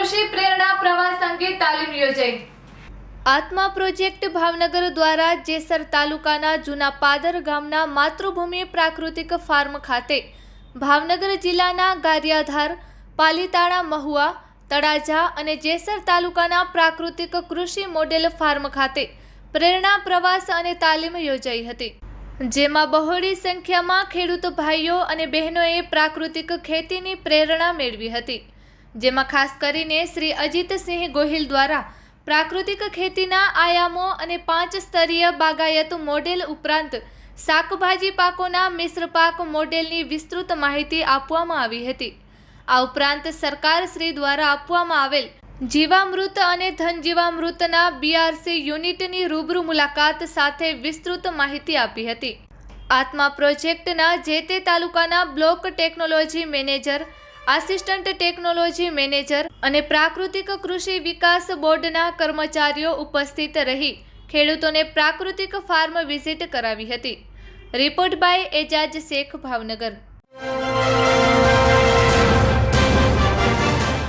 કૃષિ પ્રેરણા પ્રવાસ અંગે તાલીમ યોજાઈ। આત્મા પ્રોજેક્ટ ભાવનગર દ્વારા જેસર તાલુકાના જૂના પાદર ગામના માતૃભૂમિ પ્રાકૃતિક ફાર્મ ખાતે ભાવનગર જિલ્લાના ગારિયાધાર, પાલીતાણા, મહુવા, તળાજા અને જેસર તાલુકાના પ્રાકૃતિક કૃષિ મોડેલ ફાર્મ ખાતે પ્રેરણા પ્રવાસ અને તાલીમ યોજાઈ હતી, જેમાં બહોળી સંખ્યામાં ખેડૂત ભાઈઓ અને બહેનોએ પ્રાકૃતિક ખેતીની પ્રેરણા મેળવી હતી, જેમાં ખાસ કરીને શ્રી અજીતસિંહ ગોહિલ દ્વારા પ્રાકૃતિક ખેતીના આયામો અને 5 સ્તરીય બાગાયત મોડેલ ઉપરાંત શાકભાજી પાકોના મિશ્ર પાક મોડેલની વિસ્તૃત માહિતી આપવામાં આવી હતી। આ ઉપરાંત સરકાર શ્રી દ્વારા આપવામાં આવેલ જીવામૃત અને ધનજીવામૃતના BRC યુનિટની રૂબરૂ મુલાકાત સાથે વિસ્તૃત માહિતી આપી હતી। આત્મા પ્રોજેક્ટના જે તે તાલુકાના block technology manager, assistant technology manager અને પ્રાકૃતિક કૃષિ વિકાસ બોર્ડના કર્મચારીઓ ઉપસ્થિત રહી ખેડૂતોને પ્રાકૃતિક ફાર્મ વિઝિટ કરાવી હતી। Report by Ejaz Shaikh, Bhavnagar.